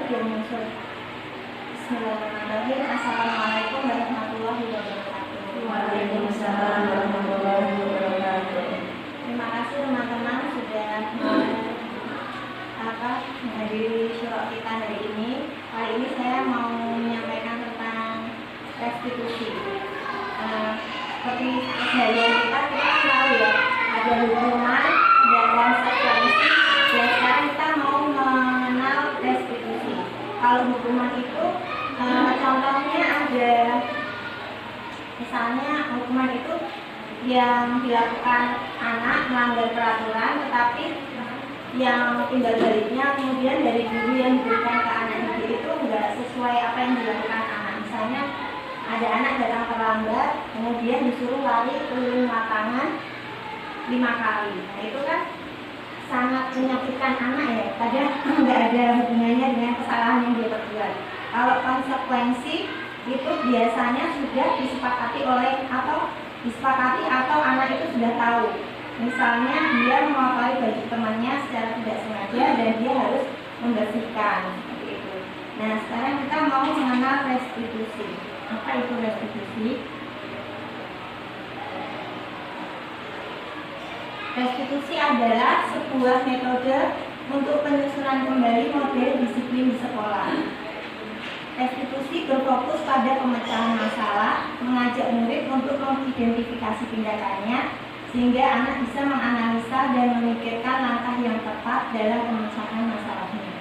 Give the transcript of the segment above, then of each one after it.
dia muncul. Bismillahirrahmanirrahim. Assalamualaikum warahmatullahi wabarakatuh. Waalaikumsalam warahmatullahi wabarakatuh. Terima kasih teman-teman sudah menghadiri syurok kita hari ini. Kali ini saya mau menyampaikan tentang restitusi. Seperti kejadian kita tahu ya, ada hukuman dan konsekuensi. Dan sekarang kita mau mengenal restitusi. Kalau hukuman itu contohnya ada, misalnya hukuman itu yang dilakukan anak melanggar peraturan, tetapi yang tinggal baliknya kemudian dari guru yang diberikan ke anak itu enggak sesuai apa yang dilakukan anak. Misalnya ada anak datang terlambat, kemudian disuruh lari keliling lapangan 5 kali. Nah itu kan sangat menyakitkan anak ya, padahal nggak ada hubungannya dengan kesalahan yang dia perbuat. Kalau konsekuensi itu biasanya sudah disepakati atau anak itu sudah tahu. Misalnya dia mengotori baju temannya secara tidak sengaja dan dia harus membersihkan seperti itu. Nah sekarang kita mau mengenal restitusi. Apa itu restitusi? Restitusi adalah sebuah metode untuk penyusunan kembali model disiplin di sekolah. Restitusi berfokus pada pemecahan masalah, mengajak murid untuk mengidentifikasi tindakannya, sehingga anak bisa menganalisa dan memikirkan langkah yang tepat dalam pemecahan masalahnya.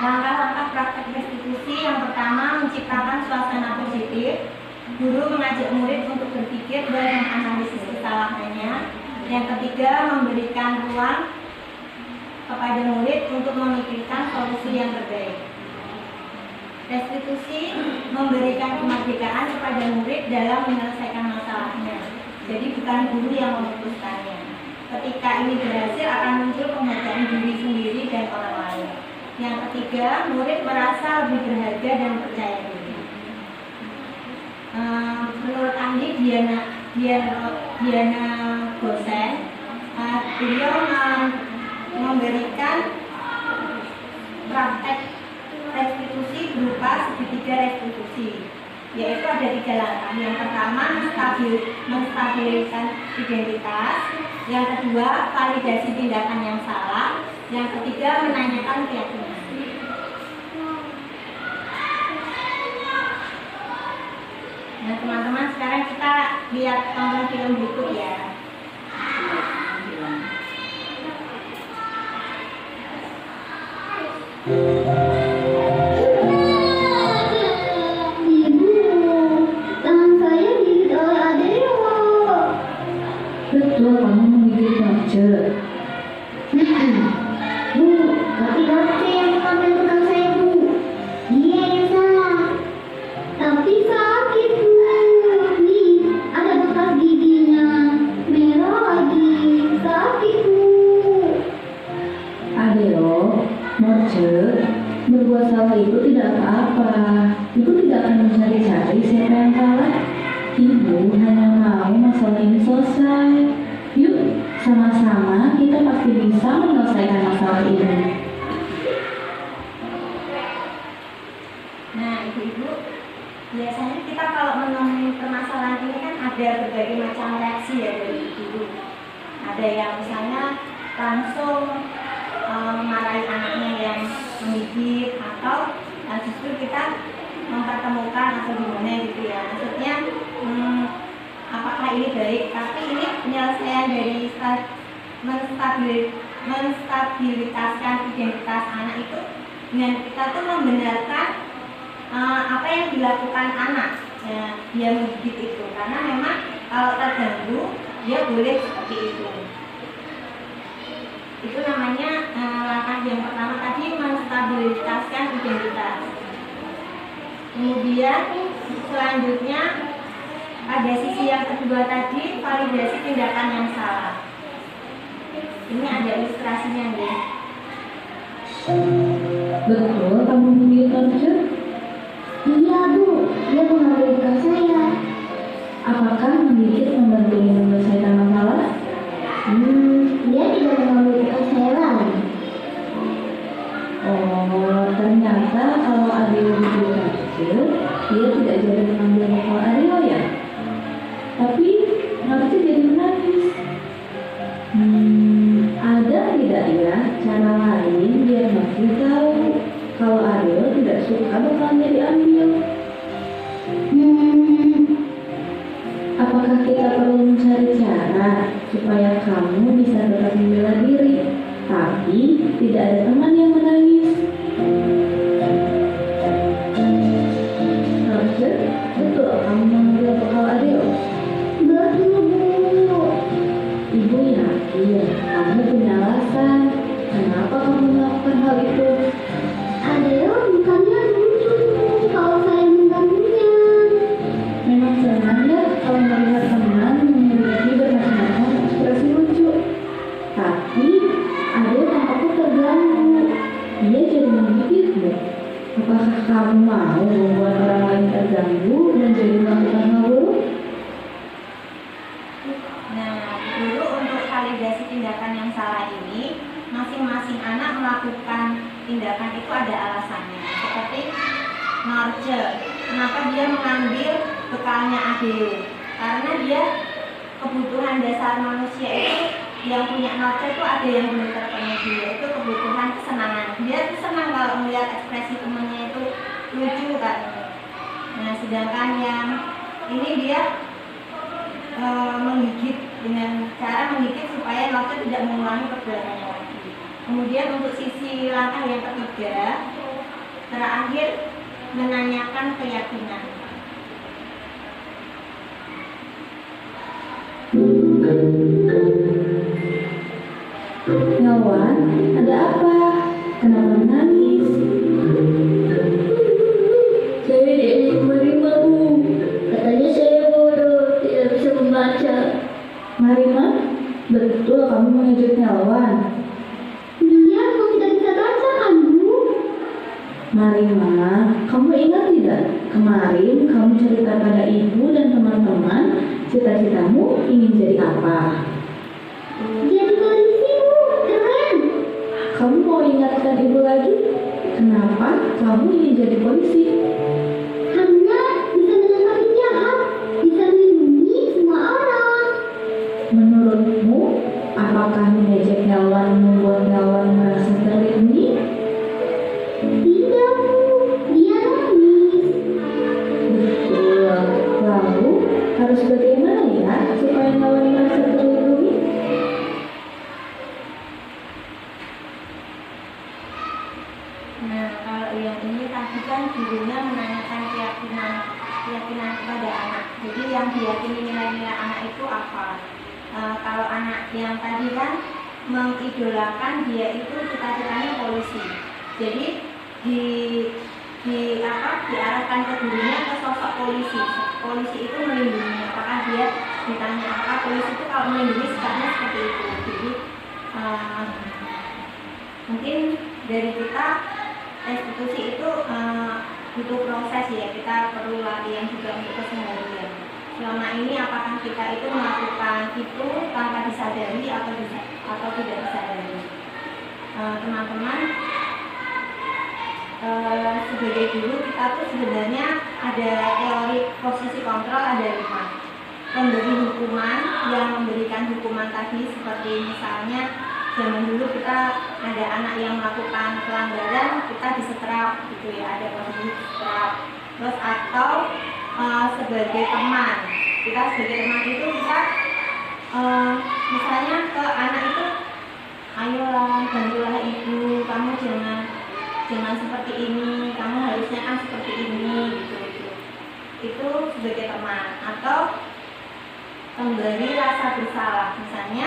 Langkah-langkah praktek restitusi yang pertama, menciptakan suasana positif. Guru mengajak murid untuk berpikir dan menganalisis kesalahannya. Yang ketiga, memberikan ruang kepada murid untuk memikirkan solusi yang terbaik. Restitusi memberikan kemerdekaan kepada murid dalam menyelesaikan masalahnya. Jadi bukan guru yang memutuskannya. Ketika ini berhasil akan muncul penghargaan diri sendiri dan orang lain. Yang ketiga, murid merasa lebih berharga dan percaya diri. Menurut Andi Diana dosen, beliau memberikan praktek restitusi berupa segitiga restitusi, yaitu ada 3 langkah. Yang pertama, menstabilkan identitas. Yang kedua, validasi tindakan yang salah. Yang ketiga, menanyakan keyakinan. Nah teman-teman, sekarang kita lihat tonton film berikut ya. Betul, kamu menggigit Marce. Bu, tapi Marce yang mengambil tukang saya, Bu. Dia yang salah. Tapi sakit, Bu. Nih, ada bekas giginya. Merah lagi. Sakit, Bu. Adeo, Marce, berbuat salah itu tidak apa-apa. Ibu tidak akan mencari-cari siapa yang salah. Ibu hanya mau masalah ini selesai. Yuk, sama-sama kita pasti bisa menyelesaikan masalah ini. Nah ibu-ibu, biasanya kita kalau menemui permasalahan ini kan ada berbagai macam reaksi ya dari ibu. Ada yang misalnya langsung memarahi anaknya yang menggigit, atau justru kita mempertemukan atau gimana gitu ya. Maksudnya apakah ini baik, tapi ini penyelesaian dari menstabilitaskan identitas anak itu dengan kita tuh membenarkan apa yang dilakukan anak ya, dia menggigit itu, karena memang kalau terganggu dia boleh seperti itu. Itu namanya langkah yang pertama tadi, menstabilitaskan identitas. Kemudian selanjutnya pada sisi yang kedua tadi, validasi tindakan yang salah. Ini ada ilustrasinya nih. Betul, kamu menggigit Marce? Iya, Bu. Dia mengambil tukang saya. Apakah menggigit membantu menyelesaikan masalah? Dia tidak mengambil tukang saya lagi. Aryo jadi Narce, dia tidak jadi mengambil bekal Aryo ya? Tapi Narce jadi menangis. Ada tidak ya cara lain biar Narce tahu kalau Aryo tidak suka bekalnya diambil? Apakah kita perlu mencari cara supaya kamu bisa tetap membela diri, tapi tidak ada teman yang menangis? Narce, betul kamu mengambil bekal Aryo? Betul, Bu. Ibu yakin kamu punya alasan kenapa kamu melakukan hal itu. Adeo bukannya lucu kalau saya mengganggunya. Memang senang ya kalau melihat teman memiliki bermacam-macam ekspresi lucu. Tapi Adeo tampaknya terganggu. Dia jadi menggigitmu. Apakah kamu mau membuat orang lain terganggu dan jadi melakukan hal buruk? Nah, dulu untuk validasi tindakan yang salah ini, masing-masing anak melakukan tindakan itu ada alasannya. Seperti Narce, kenapa dia mengambil bekalnya Adeo? Karena dia kebutuhan dasar manusia itu yang punya Narce itu ada yang belum terpenuhi, yaitu kebutuhan kesenangan. Dia tuh senang kalau melihat ekspresi temannya itu lucu kan. Nah, sedangkan yang ini dia menggigit dengan cara menggigit supaya Narce tidak mengulangi perbuatannya lagi. Kemudian untuk sisi langkah yang ketiga, terakhir menanyakan keyakinan. Nelwan, ada apa? Kenapa menangis? Saya tidak menerima, Bu. Katanya saya bodoh, tidak bisa membaca. Marima, betul kamu mengejut Nelwan. Dia memang tidak bisa baca kan, Bu? Marima, kamu ingat tidak? Kemarin kamu cerita pada ibu dan teman-teman cita-citamu ingin jadi apa? Jadi polisi, Bu. Keren. Kamu mau ingatkan ibu lagi? Kenapa kamu ingin jadi polisi? Karena bisa menangkap penjahat, bisa melindungi semua orang. Menurutmu, apakah mengejek Nelwan membuat Nelwan merasa terlindungi? Tidak, Bu. Dia nangis. Betul. Lalu, harus bagaimana ya supaya Nelwan merasa terlindungi? Nah, kalau yang ini tadi kan gurunya menanyakan keyakinan kepada anak. Jadi yang diyakini nilai-nilai anak itu apa? Kalau anak yang tadi kan mengidolakan dia itu cita-citanya polisi. Jadi diarahkan ke gurunya ke sosok polisi. Polisi itu melindungi. Apakah dia ditanya apa? Polisi itu kalau melindungi sifatnya seperti itu. Jadi mungkin dari kita restitusi itu butuh proses ya, kita perlu latihan juga untuk keseharian. Selama ini apakah kita itu melakukan itu tanpa disadari atau tidak disadari? Teman-teman, sebagai guru kita tuh sebenarnya ada teori posisi kontrol ada 5. Pemberi hukuman yang memberikan hukuman tadi seperti misalnya zaman dulu kita ada anak yang melakukan pelanggaran, kita disetrap gitu ya, ada posisi setrap. Terus atau sebagai teman, kita sebagai teman itu kita misalnya ke anak itu, ayolah bantulah ibu, kamu jangan seperti ini, kamu harusnya kan seperti ini gitu. Itu sebagai teman. Atau memberi rasa bersalah, misalnya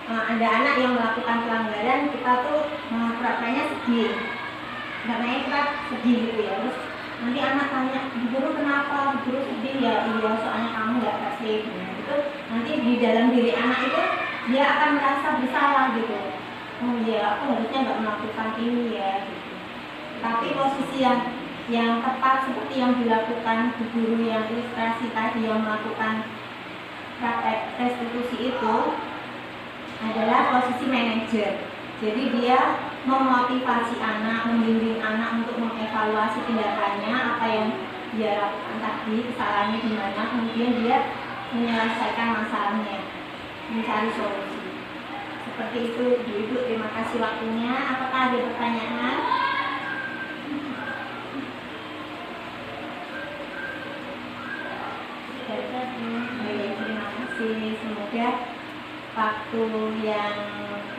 ada anak yang melakukan pelanggaran, kita tuh pura-puranya sedih, namanya kita sedih gitu ya. Terus nanti anak tanya, Bu Guru kenapa? Bu Guru sedih ya? Iya soalnya kamu nggak kasih. Nah, itu nanti di dalam diri anak itu dia akan merasa bersalah gitu. Oh iya, aku harusnya nggak melakukan ini ya gitu. Tapi posisi yang tepat seperti yang dilakukan Bu Guru yang ilustrasi tadi yang melakukan praktek restitusi itu adalah posisi manajer. Jadi dia memotivasi anak, membimbing anak untuk mengevaluasi tindakannya, apa yang dia lakukan tadi, kesalahannya di mana, kemudian dia menyelesaikan masalahnya, mencari solusi. Seperti itu, Ibu. Terima kasih waktunya. Apakah ada pertanyaan? Baik, terima kasih. Semoga waktu yang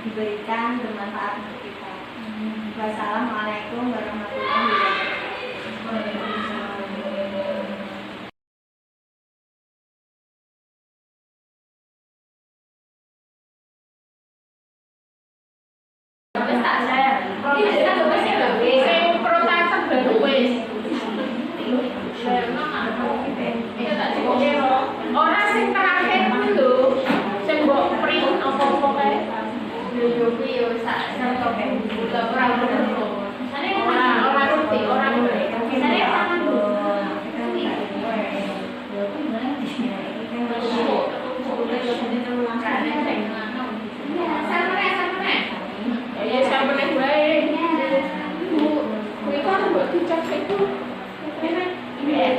diberikan bermanfaat untuk kita. Wassalamualaikum warahmatullahi wabarakatuh. Ora sing terakhir kuwi lho, sing mbok print apa-apa kae. Yo kuwi yo sak sampe bulan ora ngono. Sane ora ngerti, ora ngerti. Sane tangan lho. Ya sampe wae. Kuwi kan mbok dicek itu. Enak. Iya.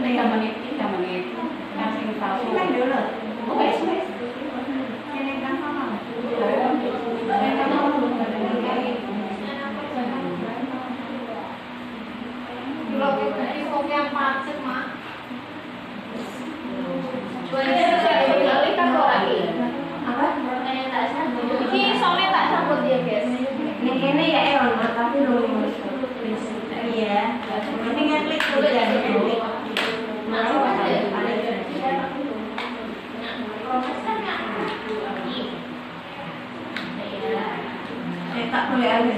Tiga menit kasih tahu. Oke, yang macet mah. Apa? Ini soalnya tak sambut dia guys. Ini ya tapi lulus. Iya. Nanti ngeklik aja. Tak boleh aja.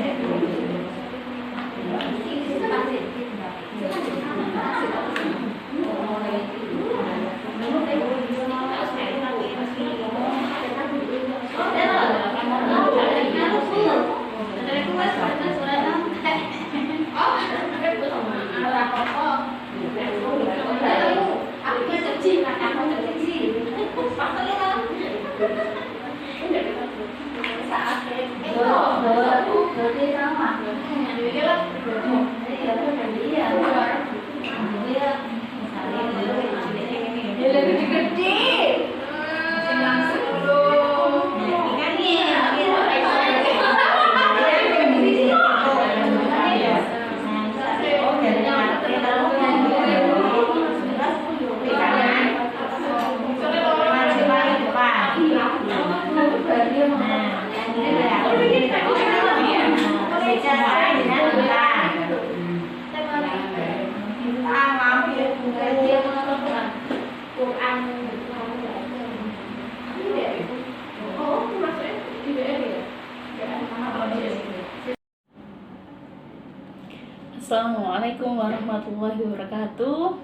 Assalamualaikum warahmatullahi wabarakatuh.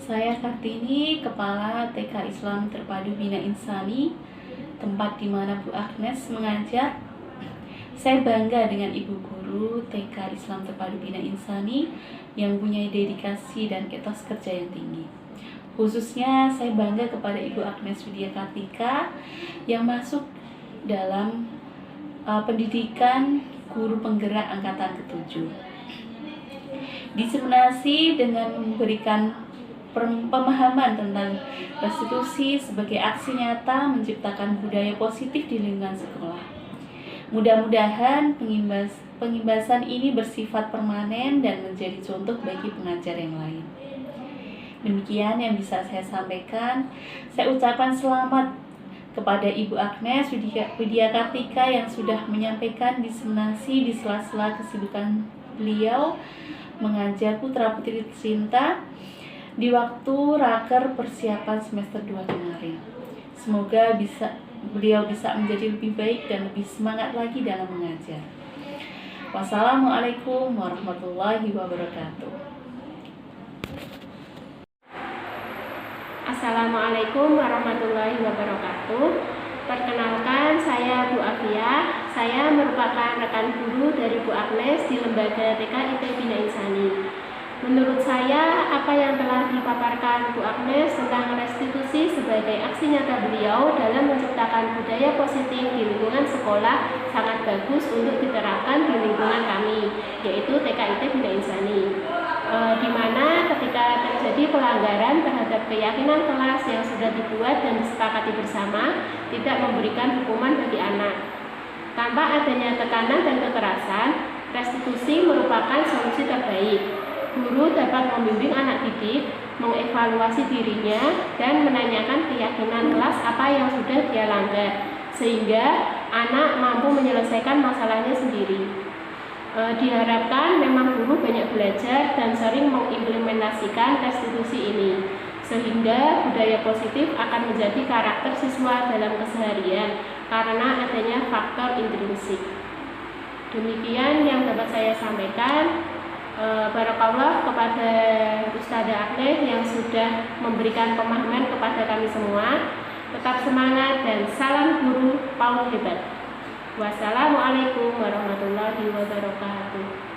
Saya Kartini, Kepala TK Islam Terpadu Bina Insani, tempat di mana Bu Agnes mengajar. Saya bangga dengan Ibu Guru TK Islam Terpadu Bina Insani yang punya dedikasi dan etos kerja yang tinggi. Khususnya saya bangga kepada Ibu Agnes Widya Kartika yang masuk dalam pendidikan guru penggerak angkatan ke-7. Diseminasi dengan memberikan pemahaman tentang restitusi sebagai aksi nyata menciptakan budaya positif di lingkungan sekolah. Mudah-mudahan pengimbasan ini bersifat permanen dan menjadi contoh bagi pengajar yang lain. Demikian yang bisa saya sampaikan. Saya ucapkan selamat kepada Ibu Agnes Widya Kartika yang sudah menyampaikan diseminasi di sela-sela kesibukan beliau mengajar putra-putri tercinta di waktu raker persiapan semester 2 kemarin. Semoga beliau bisa menjadi lebih baik dan lebih semangat lagi dalam mengajar. Wassalamualaikum warahmatullahi wabarakatuh. Assalamualaikum warahmatullahi wabarakatuh. Perkenalkan, saya Bu Afia. Saya merupakan rekan guru dari Bu Agnes di Lembaga TK IT Bina Insani. Menurut saya, apa yang telah dipaparkan Bu Agnes tentang restitusi sebagai aksi nyata beliau dalam menciptakan budaya positif di lingkungan sekolah sangat bagus untuk diterapkan di lingkungan kami, yaitu TKIT Bina Insani. Di mana ketika terjadi pelanggaran terhadap keyakinan kelas yang sudah dibuat dan disepakati bersama, tidak memberikan hukuman bagi anak. Tanpa adanya tekanan dan kekerasan, restitusi merupakan solusi terbaik. Guru dapat membimbing anak didik, mengevaluasi dirinya, dan menanyakan keyakinan kelas apa yang sudah dia langgar, sehingga anak mampu menyelesaikan masalahnya sendiri. Diharapkan memang guru banyak belajar dan sering mengimplementasikan restitusi ini, sehingga budaya positif akan menjadi karakter siswa dalam keseharian karena adanya faktor intrinsik. Demikian yang dapat saya sampaikan. Barakallah kepada Ustazah Agnes yang sudah memberikan pemahaman kepada kami semua. Tetap semangat dan salam guru paut hebat. Wassalamualaikum warahmatullahi wabarakatuh.